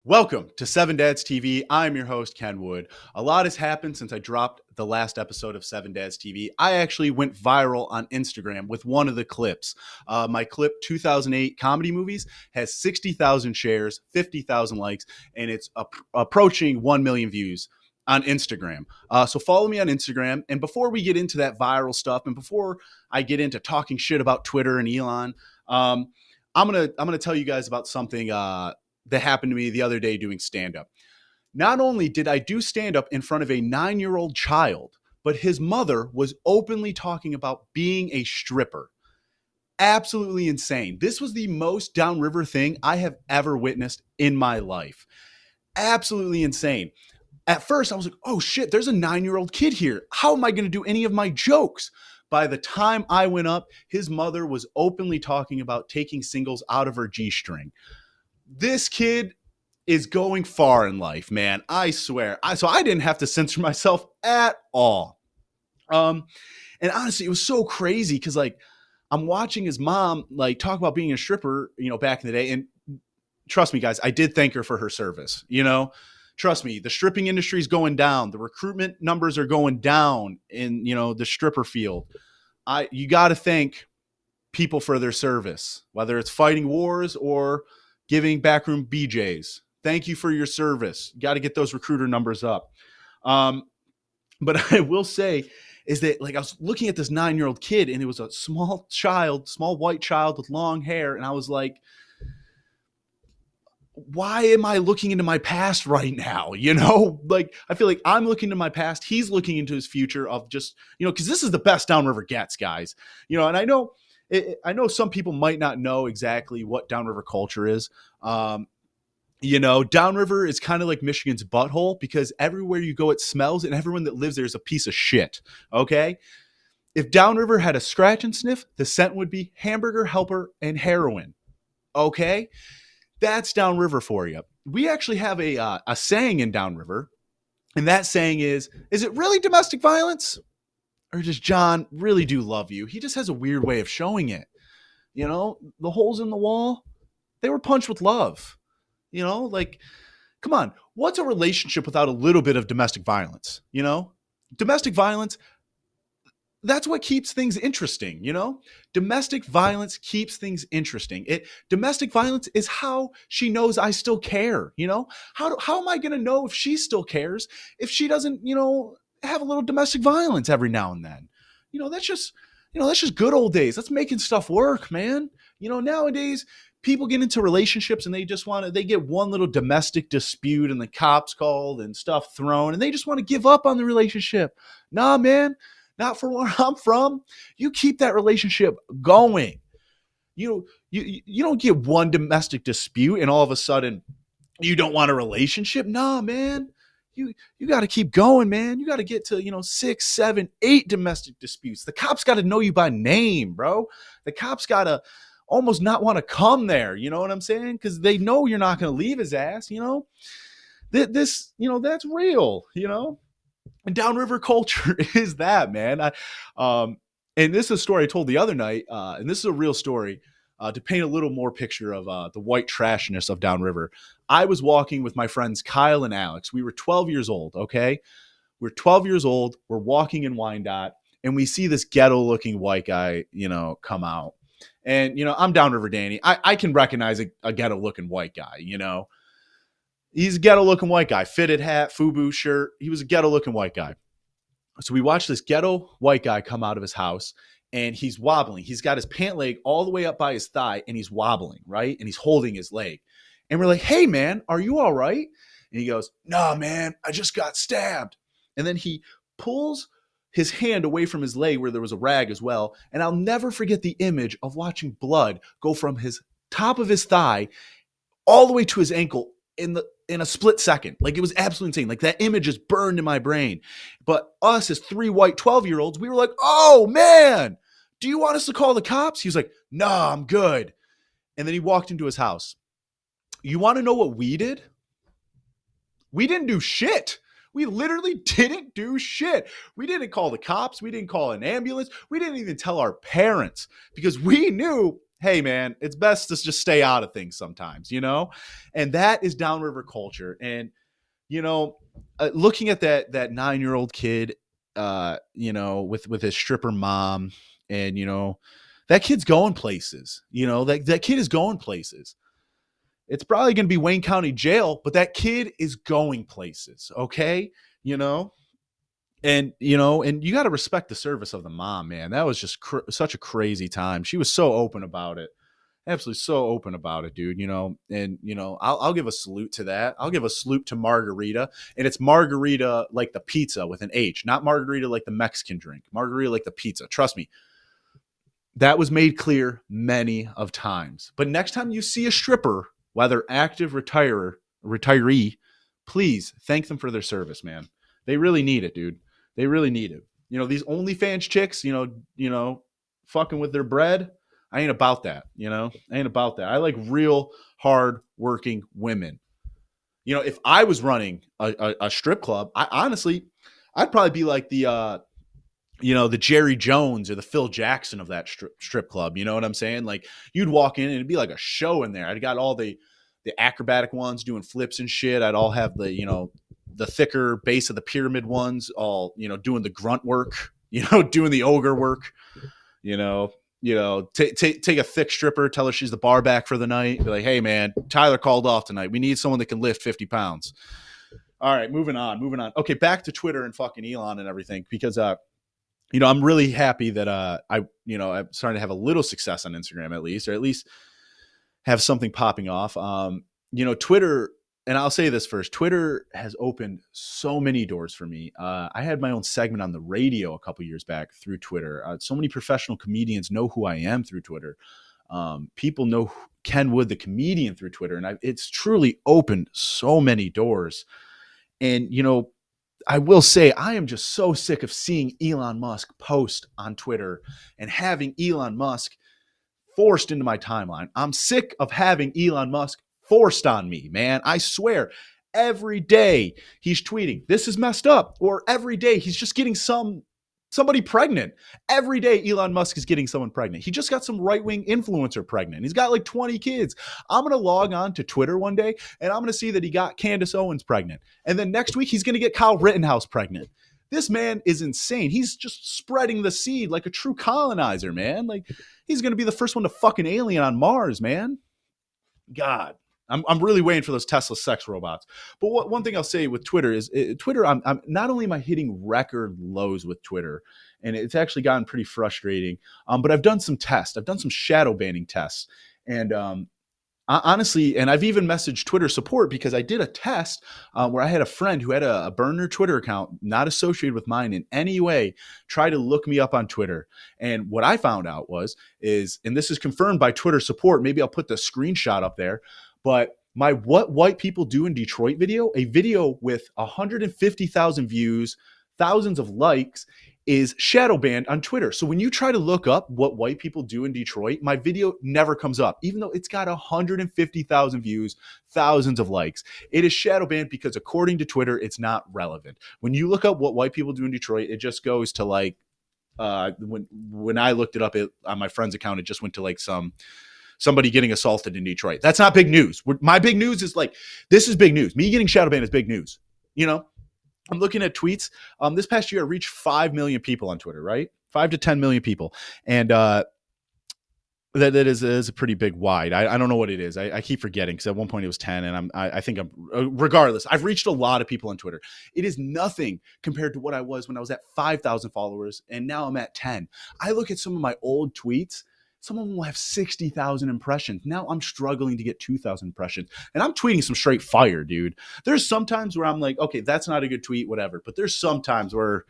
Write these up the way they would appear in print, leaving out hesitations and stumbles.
Welcome to Seven Dads TV. I'm your host, Ken Wood. A lot has happened since I dropped the last episode of Seven Dads TV. I actually went viral on Instagram with one of the clips. My clip, 2008 comedy movies, has 60,000 shares, 50,000 likes, and it's approaching 1 million views on Instagram. So follow me on Instagram. And before we get into that viral stuff, and before I get into talking shit about Twitter and Elon, I'm gonna tell you guys about something that happened to me the other day doing stand-up. Not only did I do stand-up in front of a 9-year-old child, but his mother was openly talking about being a stripper. Absolutely insane. This was the most downriver thing I have ever witnessed in my life. Absolutely insane. At first, I was like, oh shit, there's a 9-year-old kid here. How am I going to do any of my jokes? By the time I went up, his mother was openly talking about taking singles out of her G-string. This kid is going far in life, man. I swear. So I didn't have to censor myself at all. And honestly, it was so crazy because I'm watching his mom talk about being a stripper, back in the day. And trust me, guys, I did thank her for her service. Trust me, the stripping industry is going down. The recruitment numbers are going down in the stripper field. You got to thank people for their service, whether it's fighting wars or giving backroom BJs. Thank you for your service. You got to get those recruiter numbers up. But I will say is that I was looking at this 9-year-old kid and it was a small white child with long hair. And I was like, why am I looking into my past right now? I feel like I'm looking to my past. He's looking into his future of just, because this is the best Downriver gets, guys. And I know some people might not know exactly what downriver culture is. Downriver is kind of like Michigan's butthole because everywhere you go, it smells and everyone that lives there is a piece of shit. Okay. If Downriver had a scratch and sniff, the scent would be hamburger helper and heroin. Okay. That's Downriver for you. We actually have a saying in Downriver, and that saying is it really domestic violence? Or does John really do love you? He just has a weird way of showing it. The holes in the wall, they were punched with love. Come on, what's a relationship without a little bit of domestic violence? Domestic violence, that's what keeps things interesting. Domestic violence keeps things interesting. Domestic violence is how she knows I still care. How am I going to know if she still cares if she doesn't, have a little domestic violence every now and then? That's just good old days. That's making stuff work, man. Nowadays people get into relationships and they get one little domestic dispute and the cops called and stuff thrown and they just want to give up on the relationship. Nah, man, not for where I'm from. You keep that relationship going. You don't get one domestic dispute and all of a sudden you don't want a relationship. Nah, man. You got to keep going, man. You got to get to, 6, 7, 8 domestic disputes. The cops got to know you by name, bro. The cops got to almost not want to come there. You know what I'm saying? Because they know you're not going to leave his ass. This, that's real, And downriver culture is that, man. And this is a story I told the other night, and this is a real story. To paint a little more picture of the white trashiness of downriver, I was walking with my friends Kyle and Alex. We were 12 years old, okay? We're 12 years old. We're walking in Wyandotte, and we see this ghetto-looking white guy, come out. And, I'm downriver Danny. I can recognize a ghetto-looking white guy, He's a ghetto-looking white guy. Fitted hat, FUBU shirt. He was a ghetto-looking white guy. So we watched this ghetto white guy come out of his house, and he's wobbling. He's got his pant leg all the way up by his thigh, and he's wobbling, right? And he's holding his leg. And we're like, hey, man, are you all right? And he goes, nah, man, I just got stabbed. And then he pulls his hand away from his leg where there was a rag as well. And I'll never forget the image of watching blood go from his top of his thigh all the way to his ankle in a split second. It was absolutely insane. That image is burned in my brain. But us as 3 white 12-year-olds, we were like, oh man, do you want us to call the cops? He was like, nah, I'm good. And then he walked into his house. You want to know what we did? We didn't do shit. We literally didn't do shit. We didn't call the cops. We didn't call an ambulance. We didn't even tell our parents because we knew hey man, it's best to just stay out of things sometimes, you know? And that is downriver culture. And, you know, looking at that 9-year-old kid, with his stripper mom, and, that kid's going places, that kid is going places. It's probably going to be Wayne County Jail, but that kid is going places. Okay. You know, and you got to respect the service of the mom, man. That was just such a crazy time. She was so open about it. Absolutely so open about it, dude. And I'll give a salute to that. I'll give a salute to margarita, and it's margarita like the pizza with an H, not margarita like the Mexican drink. Margarita like the pizza. Trust me, that was made clear many of times. But next time you see a stripper, whether active retiree, please thank them for their service, man. They really need it, dude. They really need it. These OnlyFans chicks, fucking with their bread. I ain't about that, I ain't about that. I like real hard working women. If I was running a strip club, I'd probably be like the Jerry Jones or the Phil Jackson of that strip club. You know what I'm saying? Like, you'd walk in and it'd be like a show in there. I'd got all the acrobatic ones doing flips and shit. I'd all have the thicker base of the pyramid ones, all, doing the grunt work, doing the ogre work, take a thick stripper, tell her she's the bar back for the night. Be like, hey man, Tyler called off tonight. We need someone that can lift 50 pounds. All right, moving on. Okay. Back to Twitter and fucking Elon and everything, because, I'm really happy that I'm starting to have a little success on Instagram, at least, or at least have something popping off. Twitter, and I'll say this first, Twitter has opened so many doors for me. I had my own segment on the radio a couple years back through Twitter. So many professional comedians know who I am through Twitter. People know Ken Wood, the comedian, through Twitter, and it's truly opened so many doors. And, I will say, I am just so sick of seeing Elon Musk post on Twitter and having Elon Musk forced into my timeline. I'm sick of having Elon Musk forced on me, man. I swear, every day he's tweeting, this is messed up. Or every day he's just getting somebody pregnant. Every day Elon Musk is getting someone pregnant. He just got some right-wing influencer pregnant. He's got like 20 kids. I'm going to log on to Twitter one day and I'm going to see that he got Candace Owens pregnant. And then next week he's going to get Kyle Rittenhouse pregnant. This man is insane. He's just spreading the seed like a true colonizer, man. Like, he's going to be the first one to fucking alien on Mars, man. God. I'm really waiting for those Tesla sex robots. But one thing I'll say with Twitter is Twitter. I'm not only am I hitting record lows with Twitter, and it's actually gotten pretty frustrating. But I've done some tests. I've done some shadow banning tests, and honestly, and I've even messaged Twitter support because I did a test where I had a friend who had a burner Twitter account not associated with mine in any way try to look me up on Twitter. And what I found out and this is confirmed by Twitter support. Maybe I'll put the screenshot up there. But my What White People Do in Detroit video, a video with 150,000 views, thousands of likes, is shadow banned on Twitter. So when you try to look up what white people do in Detroit, my video never comes up, even though it's got 150,000 views, thousands of likes. It is shadow banned because according to Twitter, it's not relevant. When you look up what white people do in Detroit, it just goes to like, when I looked it up on my friend's account, it just went to like somebody getting assaulted in Detroit. That's not big news. My big news is like, this is big news. Me getting shadow banned is big news. I'm looking at tweets. This past year, I reached 5 million people on Twitter, right? 5 to 10 million people. And that is a pretty big wide. I don't know what it is. I keep forgetting because at one point it was 10. And I think regardless, I've reached a lot of people on Twitter. It is nothing compared to what I was when I was at 5,000 followers. And now I'm at 10. I look at some of my old tweets. Some of them will have 60,000 impressions. Now I'm struggling to get 2,000 impressions. And I'm tweeting some straight fire, dude. There's some times where I'm like, okay, that's not a good tweet, whatever. But there's some times where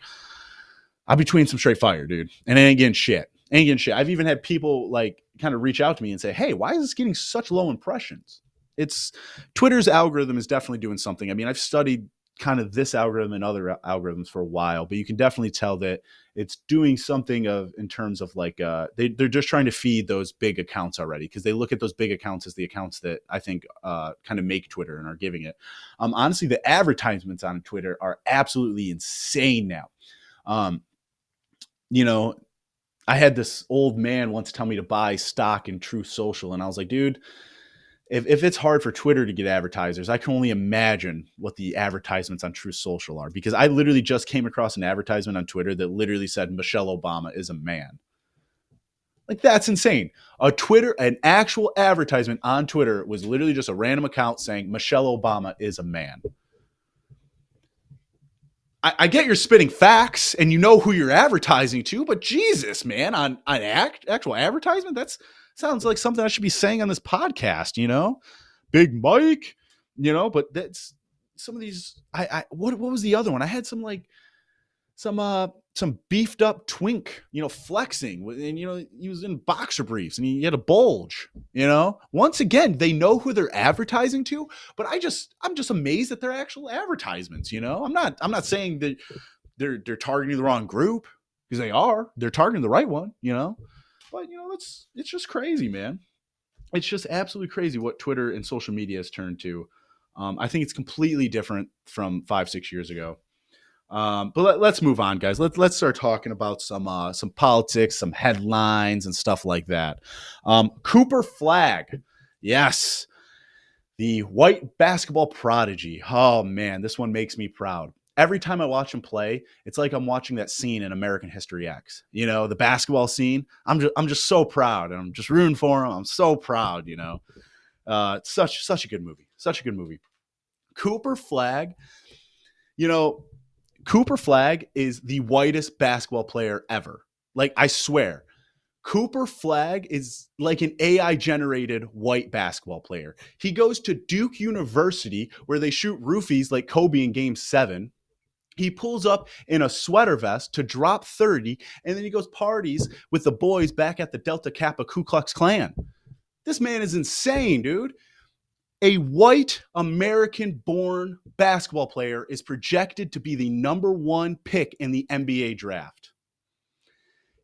I'll be tweeting some straight fire, dude. And I ain't getting shit. I've even had people like kind of reach out to me and say, hey, why is this getting such low impressions? Twitter's algorithm is definitely doing something. I mean, I've studied kind of this algorithm and other algorithms for a while, but you can definitely tell that it's doing something in terms of like they're just trying to feed those big accounts already, because they look at those big accounts as the accounts that I think kind of make Twitter and are giving it. Honestly, the advertisements on Twitter are absolutely insane now. I had this old man once tell me to buy stock in Truth Social, and I was like, dude, if it's hard for Twitter to get advertisers, I can only imagine what the advertisements on Truth Social are, because I literally just came across an advertisement on Twitter that literally said Michelle Obama is a man. Like, that's insane. An actual advertisement on Twitter was literally just a random account saying Michelle Obama is a man. I get you're spitting facts and you know who you're advertising to, but Jesus, man, on actual advertisement, that's sounds like something I should be saying on this podcast, Big Mike, but that's some of these. What was the other one? I had some beefed up twink, flexing, and he was in boxer briefs and he had a bulge. Once again, they know who they're advertising to, but I'm just amazed that they're actual advertisements. I'm not saying that they're targeting the wrong group, because they're targeting the right one. But it's just crazy, man. It's just absolutely crazy what Twitter and social media has turned to. I think it's completely different from 5-6 years ago. But let's move on, guys. Let's start talking about some politics, some headlines, and stuff like that. Cooper Flagg, yes, the white basketball prodigy. Oh man, this one makes me proud. Every time I watch him play, it's like I'm watching that scene in American History X. The basketball scene. I'm just so proud, and I'm just rooting for him. I'm so proud. Such a good movie. Such a good movie. Cooper Flagg. Cooper Flagg is the whitest basketball player ever. Like, I swear, Cooper Flagg is like an AI generated white basketball player. He goes to Duke University, where they shoot roofies like Kobe in Game 7. He pulls up in a sweater vest to drop 30, and then he goes parties with the boys back at the Delta Kappa Ku Klux Klan. This man is insane, dude. A white American-born basketball player is projected to be the number 1 pick in the NBA draft.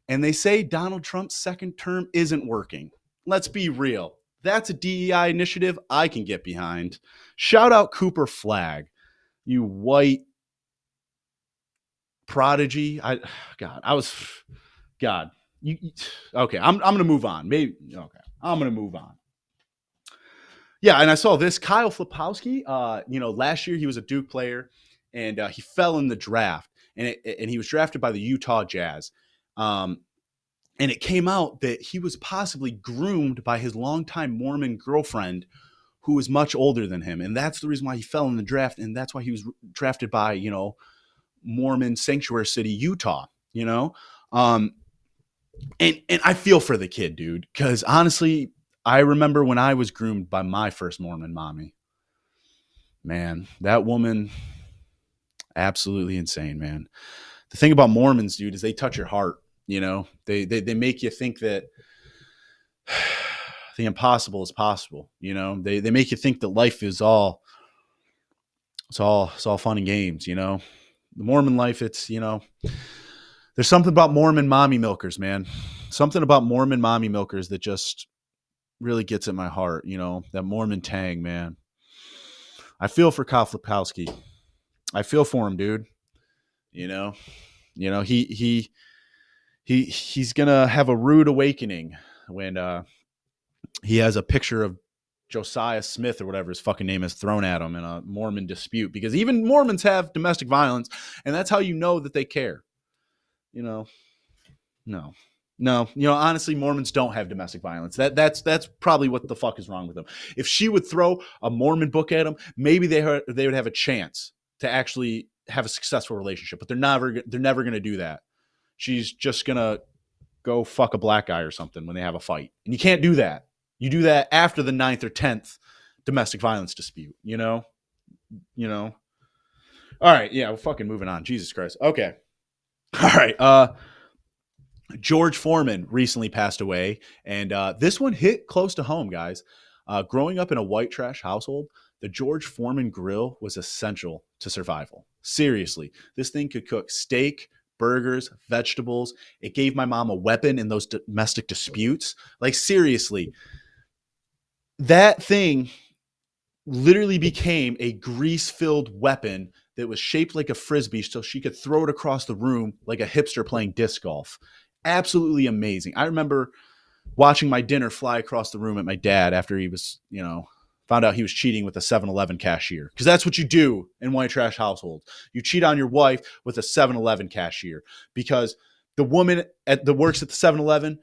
And they say Donald Trump's second term isn't working. Let's be real. That's a DEI initiative I can get behind. Shout out Cooper Flagg, you white prodigy. Okay, I'm going to move on. I'm going to move on. Yeah, and I saw this. Kyle Flipowski, last year he was a Duke player, and he fell in the draft, and he was drafted by the Utah Jazz. And it came out that he was possibly groomed by his longtime Mormon girlfriend, who was much older than him, and that's the reason why he fell in the draft, and that's why he was drafted by Mormon sanctuary city, Utah. And I feel for the kid, dude, because honestly, I remember when I was groomed by my first Mormon mommy. Man, that woman, absolutely insane, man. The thing about Mormons, dude, is they touch your heart. They make you think that the impossible is possible. They make you think that life is all fun and games. The Mormon life, it's there's something about Mormon mommy milkers, man. Something about Mormon mommy milkers that just really gets at my heart, that Mormon tang, man. I feel for Kyle Flipowski. I feel for him, dude. He's gonna have a rude awakening when he has a picture of Josiah Smith or whatever his fucking name is thrown at him in a Mormon dispute, because even Mormons have domestic violence, and that's how you know that they care. No, honestly, Mormons don't have domestic violence. That's probably what the fuck is wrong with them. If she would throw a Mormon book at them, maybe they would have a chance to actually have a successful relationship. But they're never going to do that. She's just going to go fuck a black guy or something when they have a fight, and you can't do that. You do that after the 9th or 10th domestic violence dispute. All right, yeah, we're fucking moving on. Jesus Christ. Okay. All right. George Foreman recently passed away, and this one hit close to home, guys. Growing up in a white trash household, the George Foreman grill was essential to survival. Seriously, this thing could cook steak, burgers, vegetables. It gave my mom a weapon in those domestic disputes. Like, seriously, that thing literally became a grease-filled weapon that was shaped like a Frisbee so she could throw it across the room like a hipster playing disc golf. absolutely amazing. I remember watching my dinner fly across the room at my dad after he was, found out he was cheating with a 7-Eleven cashier. Because that's what you do in white trash households. You cheat on your wife with a 7-Eleven cashier because the woman that works at the 7-Eleven,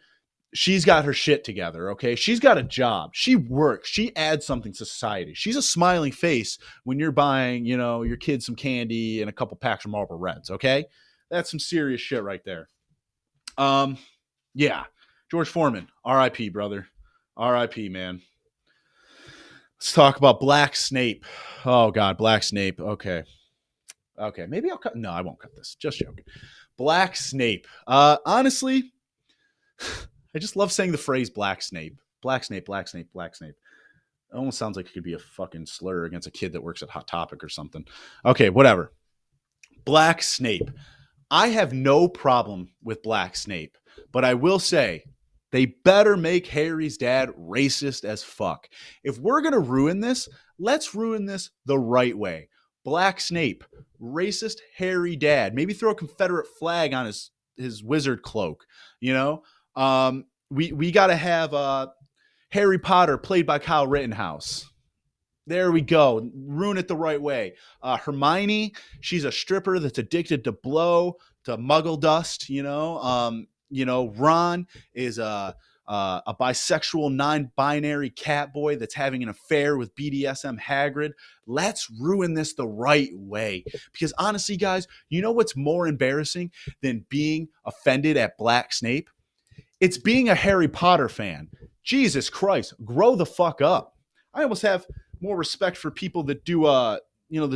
she's got her shit together, okay? She's got a job. She works. She adds something to society. She's a smiling face when you're buying, your kids some candy and a couple packs of Marlboro Reds, okay? That's some serious shit right there. Yeah. George Foreman, R.I.P., brother. R.I.P., man. Let's talk about Black Snape. Oh, God, Black Snape. Okay. Maybe I'll cut. No, I won't cut this. Just joking. Black Snape. Honestly, I just love saying the phrase Black Snape. Black Snape, Black Snape, Black Snape. It almost sounds like it could be a fucking slur against a kid that works at Hot Topic or something. Okay, whatever. Black Snape. I have no problem with Black Snape, but I will say they better make Harry's dad racist as fuck. If we're going to ruin this, let's ruin this the right way. Black Snape, racist Harry dad. Maybe throw a Confederate flag on his wizard cloak, we got to have Harry Potter played by Kyle Rittenhouse. There we go. Ruin it the right way. Hermione, she's a stripper that's addicted to blow, to muggle dust, Ron is a bisexual, non-binary cat boy that's having an affair with BDSM Hagrid. Let's ruin this the right way. Because honestly, guys, you know what's more embarrassing than being offended at Black Snape? It's being a Harry Potter fan. Jesus Christ, grow the fuck up. I almost have more respect for people that do, the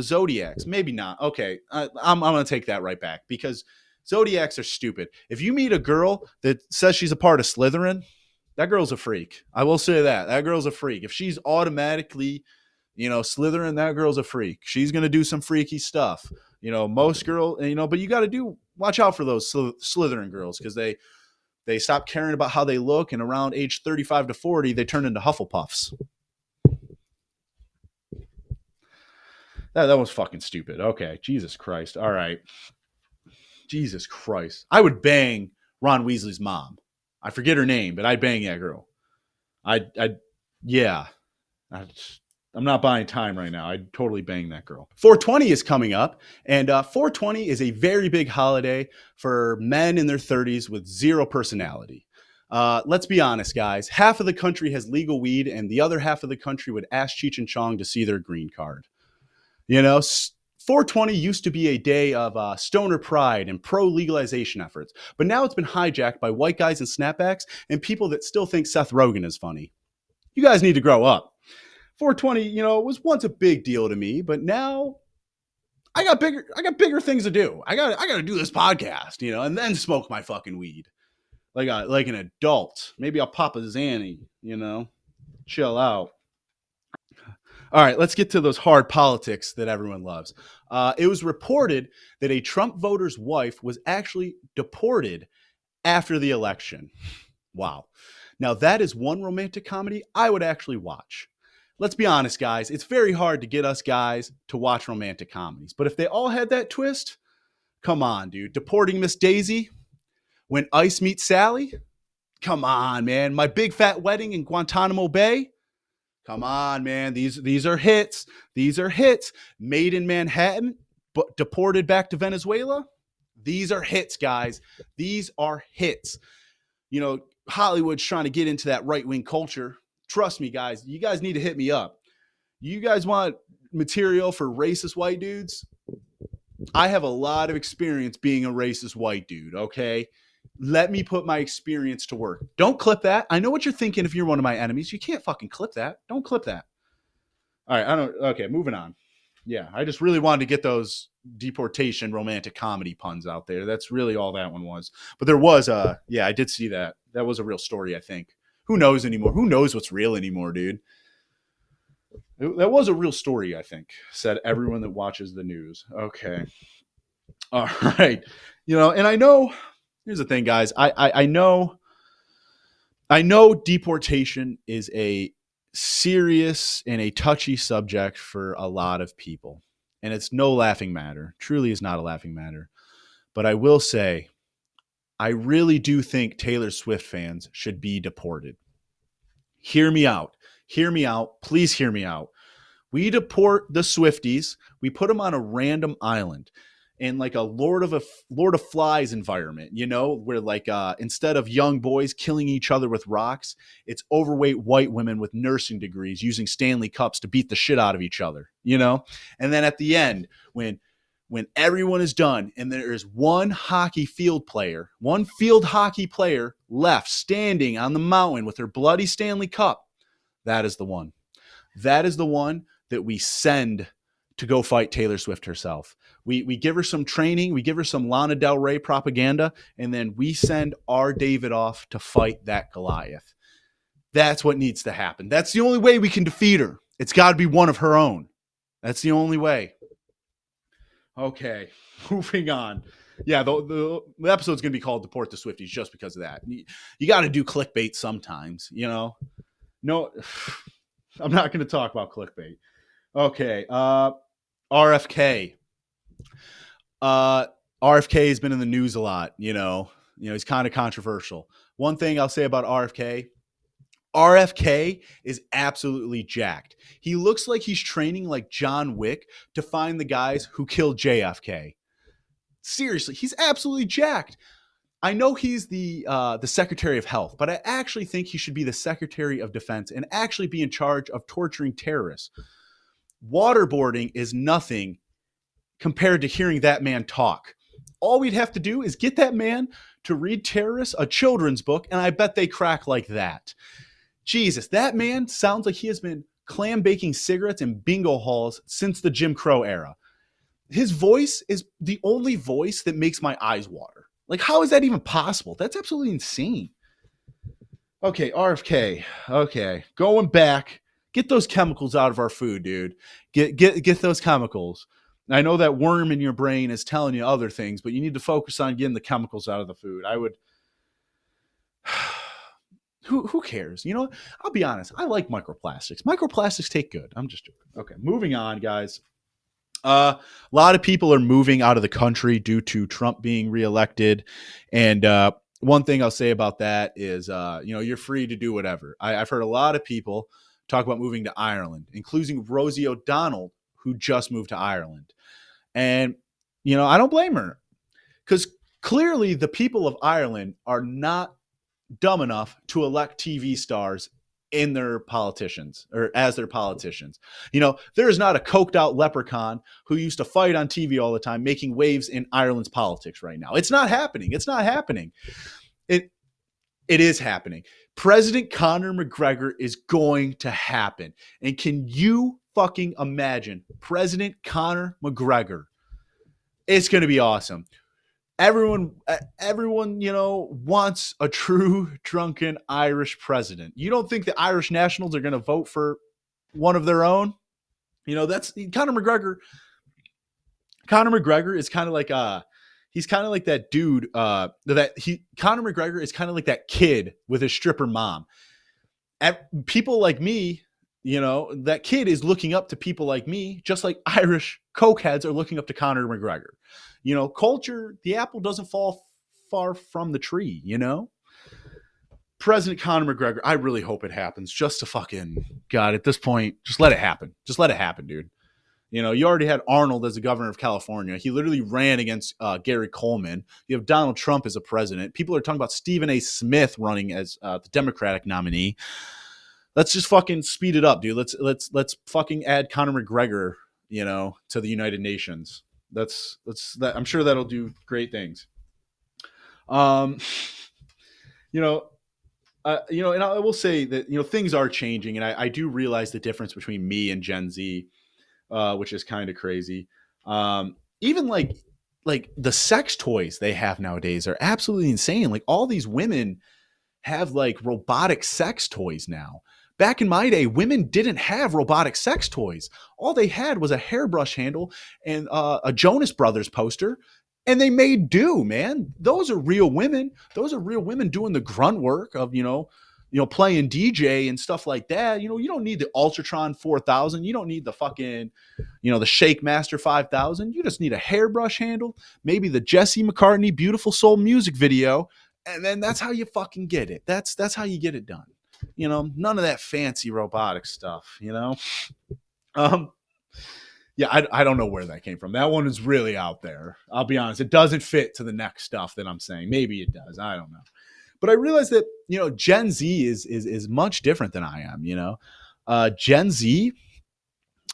Zodiacs. Maybe not. Okay, I'm going to take that right back because Zodiacs are stupid. If you meet a girl that says she's a part of Slytherin, that girl's a freak. I will say that. That girl's a freak. If she's automatically, Slytherin, that girl's a freak. She's going to do some freaky stuff. Most girls, but you got to watch out for those Slytherin girls because they stop caring about how they look, and around age 35 to 40, they turn into Hufflepuffs. That was fucking stupid. Okay, Jesus Christ. All right. Jesus Christ. I would bang Ron Weasley's mom. I forget her name, but I'd bang that girl. Yeah. I'm not buying time right now. I'd totally bang that girl. 420 is coming up, and 420 is a very big holiday for men in their 30s with zero personality. Let's be honest, guys. Half of the country has legal weed, and the other half of the country would ask Cheech and Chong to see their green card. 420 used to be a day of stoner pride and pro-legalization efforts, but now it's been hijacked by white guys in snapbacks and people that still think Seth Rogen is funny. You guys need to grow up. 420, was once a big deal to me, but now I got bigger things to do. I got to do this podcast, and then smoke my fucking weed like an adult. Maybe I'll pop a Xanny, chill out. All right, let's get to those hard politics that everyone loves. It was reported that a Trump voter's wife was actually deported after the election. Wow. Now, that is one romantic comedy I would actually watch. Let's be honest, guys. It's very hard to get us guys to watch romantic comedies. But if they all had that twist, come on, dude. Deporting Miss Daisy, When Ice Meets Sally, come on, man. My Big Fat Wedding in Guantanamo Bay, come on, man. These are hits. These are hits. Made in Manhattan, but deported back to Venezuela. These are hits, guys. These are hits. Hollywood's trying to get into that right-wing culture. Trust me, guys. You guys need to hit me up. You guys want material for racist white dudes? I have a lot of experience being a racist white dude, okay? Let me put my experience to work. Don't clip that. I know what you're thinking if you're one of my enemies. You can't fucking clip that. Don't clip that. All right, okay, moving on. Yeah, I just really wanted to get those deportation romantic comedy puns out there. That's really all that one was. But there was I did see that. That was a real story, I think. Who knows anymore? Who knows what's real anymore, dude? That was a real story, I think, said everyone that watches the news. Okay. All right. And I know, here's the thing, guys. I know deportation is a serious and a touchy subject for a lot of people. And it's no laughing matter. Truly is not a laughing matter. But I will say, I really do think Taylor Swift fans should be deported. Hear me out. Hear me out. Please hear me out. We deport the Swifties. We put them on a random island in like a Lord of Flies environment, where like instead of young boys killing each other with rocks, it's overweight white women with nursing degrees using Stanley cups to beat the shit out of each other. And then at the end, when everyone is done and there is one field hockey player left standing on the mountain with her bloody Stanley cup, that is the one. That is the one that we send to go fight Taylor Swift herself. We give her some training, we give her some Lana Del Rey propaganda, and then we send our David off to fight that Goliath. That's what needs to happen. That's the only way we can defeat her. It's got to be one of her own. That's the only way. Okay, moving on. Yeah, the episode's going to be called Deport the Swifties just because of that. You got to do clickbait sometimes, No, I'm not going to talk about clickbait. Okay, RFK. RFK has been in the news a lot, he's kind of controversial. One thing I'll say about RFK is absolutely jacked. He looks like he's training like John Wick to find the guys who killed JFK. Seriously, he's absolutely jacked. I know he's the Secretary of Health, but I actually think he should be the Secretary of Defense and actually be in charge of torturing terrorists. Waterboarding is nothing compared to hearing that man talk. All we'd have to do is get that man to read terrorists a children's book, and I bet they crack like that. Jesus, that man sounds like he has been clam baking cigarettes in bingo halls since the Jim Crow era. His voice is the only voice that makes my eyes water. Like, how is that even possible? That's absolutely insane. Okay, RFK. Okay, going back. Get those chemicals out of our food, dude. Get those chemicals. I know that worm in your brain is telling you other things, but you need to focus on getting the chemicals out of the food. I would... Who cares? I'll be honest. I like microplastics. Microplastics take good. I'm just joking. Okay, moving on, guys. A lot of people are moving out of the country due to Trump being reelected. And one thing I'll say about that is, you're free to do whatever. I've heard a lot of people talk about moving to Ireland, including Rosie O'Donnell, who just moved to Ireland. And, I don't blame her, because clearly the people of Ireland are not dumb enough to elect TV stars in their politicians or as their politicians. There is not a coked out leprechaun who used to fight on TV all the time, making waves in Ireland's politics right now. It's not happening. It's not happening. It is happening. President Conor McGregor is going to happen. And can you fucking imagine President Conor McGregor? It's going to be awesome. Everyone, wants a true drunken Irish president. You don't think the Irish Nationals are going to vote for one of their own? That's Conor McGregor. Conor McGregor is kind of like he's kind of like that dude. Conor McGregor is kind of like that kid with his stripper mom. People like me, that kid is looking up to people like me, just like Irish cokeheads are looking up to Conor McGregor. Culture, the apple doesn't fall far from the tree, President Conor McGregor, I really hope it happens just to fucking, God, at this point, just let it happen. Just let it happen, dude. You already had Arnold as the governor of California. He literally ran against Gary Coleman. You have Donald Trump as a president. People are talking about Stephen A. Smith running as the Democratic nominee. Let's just fucking speed it up, dude. Let's fucking add Conor McGregor, to the United Nations. That's that. I'm sure that'll do great things. And I will say that, things are changing, and I do realize the difference between me and Gen Z, which is kind of crazy. Even like the sex toys they have nowadays are absolutely insane. Like, all these women have like robotic sex toys now. Back in my day, women didn't have robotic sex toys. All they had was a hairbrush handle and a Jonas Brothers poster, and they made do, man. Those are real women. Those are real women doing the grunt work of, playing DJ and stuff like that. You don't need the Ultratron 4000. You don't need the fucking, the Shake Master 5000. You just need a hairbrush handle, maybe the Jesse McCartney Beautiful Soul music video, and then that's how you fucking get it. That's how you get it done. None of that fancy robotic stuff. Um, yeah, I don't know where that came from. That one is really out there. I'll be honest. It doesn't fit to the next stuff that I'm saying. Maybe it does. I don't know. But I realized that, Gen Z is much different than I am, Gen Z,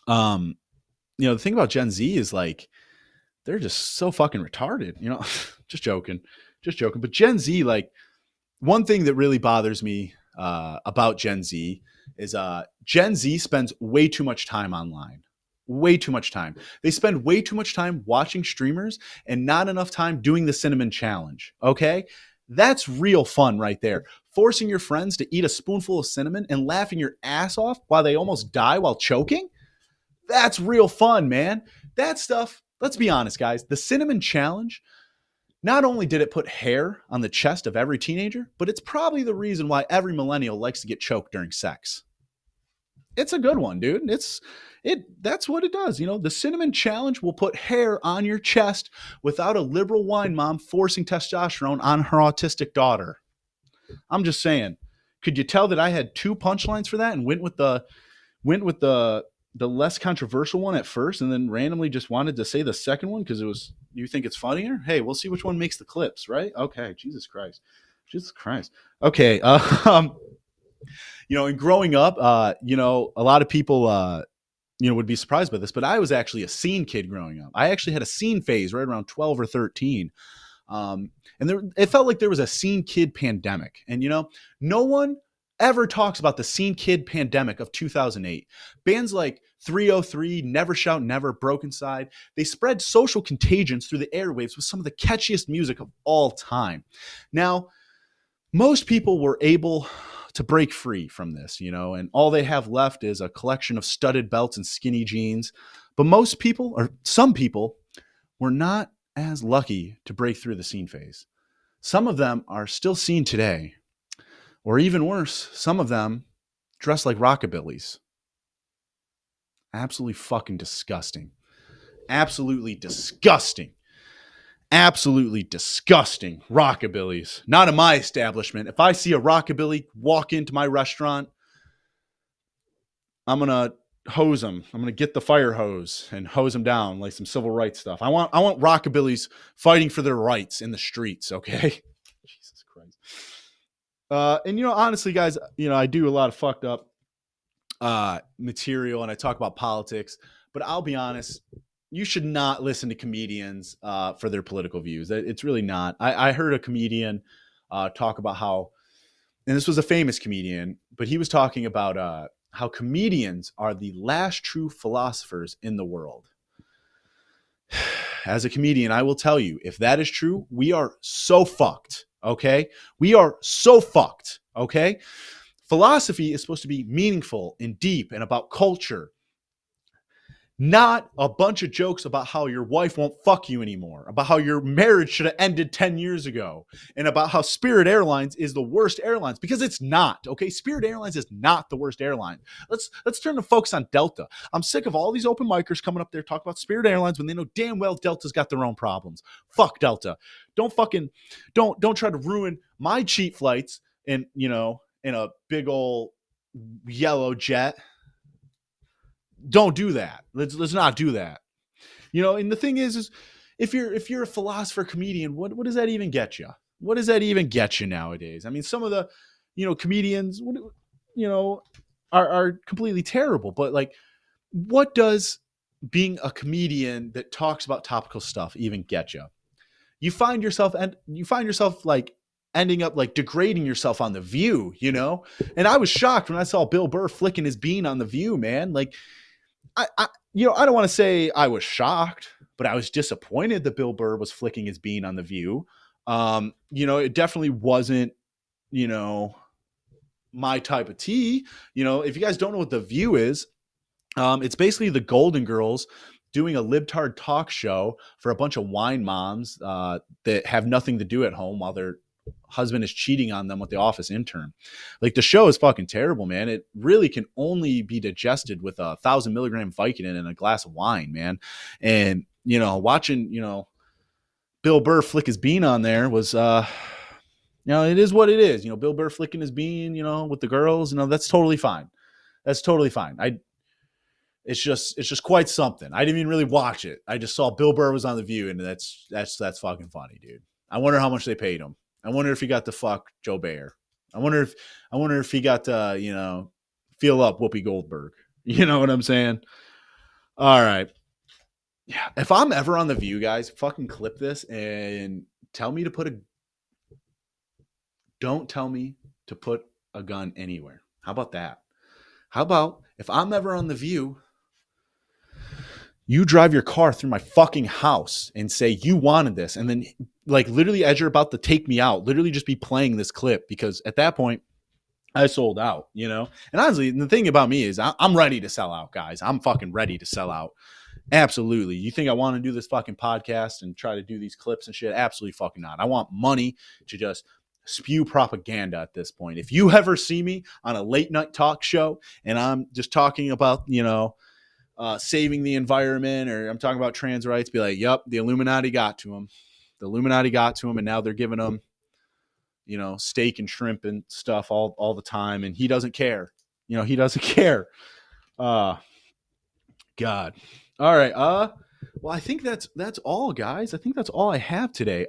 the thing about Gen Z is like, they're just so fucking retarded, just joking. But Gen Z, like, one thing that really bothers me about Gen Z is Gen Z spends way too much time online. Way too much time. They spend way too much time watching streamers and not enough time doing the cinnamon challenge. Okay? That's real fun right there. Forcing your friends to eat a spoonful of cinnamon and laughing your ass off while they almost die while choking. That's real fun, man. That stuff, let's be honest, guys. The cinnamon challenge, not only did it put hair on the chest of every teenager, but it's probably the reason why every millennial likes to get choked during sex. It's a good one, dude. That's what it does. The cinnamon challenge will put hair on your chest without a liberal wine mom forcing testosterone on her autistic daughter. I'm just saying. Could you tell that I had two punchlines for that and went with the less controversial one at first, and then randomly just wanted to say the second one because you think it's funnier? Hey, we'll see which one makes the clips, right? Okay, Jesus Christ. Okay, and growing up, a lot of people, would be surprised by this, but I was actually a scene kid growing up. I actually had a scene phase right around 12 or 13. It felt like there was a scene kid pandemic. And, no one ever talks about the scene kid pandemic of 2008. Bands like 303, Never Shout Never, Broken Side, they spread social contagions through the airwaves with some of the catchiest music of all time. Now, most people were able to break free from this, and all they have left is a collection of studded belts and skinny jeans. But most people, or some people, were not as lucky to break through the scene phase. Some of them are still seen today, or even worse, some of them dress like rockabillys. Absolutely fucking disgusting. Absolutely disgusting. Absolutely disgusting rockabillys. Not in my establishment. If I see a rockabilly walk into my restaurant, I'm gonna hose them. I'm gonna get the fire hose and hose them down like some civil rights stuff. I want rockabillys fighting for their rights in the streets. Okay, Jesus Christ. And honestly, guys, I do a lot of fucked up material and I talk about politics, but I'll be honest. You should not listen to comedians for their political views. It's really not. I heard a comedian talk about how, and this was a famous comedian, but he was talking about how comedians are the last true philosophers in the world. As a comedian, I will tell you, if that is true, we are so fucked, okay? We are so fucked, okay? Philosophy is supposed to be meaningful and deep and about culture. Not a bunch of jokes about how your wife won't fuck you anymore, about how your marriage should have ended 10 years ago, and about how Spirit Airlines is the worst airlines, because it's not, okay? Spirit Airlines is not the worst airline. Let's turn to focus on Delta. I'm sick of all these open micers coming up there talking about Spirit Airlines when they know damn well Delta's got their own problems. Fuck Delta. Don't try to ruin my cheap flights in a big old yellow jet. Don't do that. Let's not do that. And the thing is if you're a philosopher comedian, what does that even get you? What does that even get you nowadays? I mean, some of the, comedians, are completely terrible, but like, what does being a comedian that talks about topical stuff even get you? You find yourself like ending up like degrading yourself on The View, And I was shocked when I saw Bill Burr flicking his bean on The View, man. Like, I don't want to say I was shocked, but I was disappointed that Bill Burr was flicking his bean on The View. It definitely wasn't, my type of tea. If you guys don't know what The View is, it's basically the Golden Girls doing a libtard talk show for a bunch of wine moms that have nothing to do at home while they're husband is cheating on them with the office intern. Like, the show is fucking terrible, man. It really can only be digested with 1,000 milligram Vicodin and a glass of wine, man. And, watching, Bill Burr flick his bean on there was, it is what it is. Bill Burr flicking his bean, with the girls, that's totally fine. That's totally fine. It's just quite something. I didn't even really watch it. I just saw Bill Burr was on The View, and that's fucking funny, dude. I wonder how much they paid him. I wonder if he got to fuck Joe Bayer. I wonder if he got to, feel up Whoopi Goldberg. You know what I'm saying? All right. Yeah. If I'm ever on The View, guys, fucking clip this and tell me to don't tell me to put a gun anywhere. How about that? How about if I'm ever on The View, you drive your car through my fucking house and say you wanted this, and then like literally as you're about to take me out, literally just be playing this clip, because at that point I sold out, And honestly, the thing about me is I'm ready to sell out, guys. I'm fucking ready to sell out. Absolutely. You think I want to do this fucking podcast and try to do these clips and shit? Absolutely fucking not. I want money to just spew propaganda at this point. If you ever see me on a late night talk show and I'm just talking about, saving the environment, or I'm talking about trans rights, be like, yep, the Illuminati got to him. The Illuminati got to him, and now they're giving him, steak and shrimp and stuff all the time, and he doesn't care. He doesn't care. God. All right. Well, I think that's all, guys. I think that's all I have today.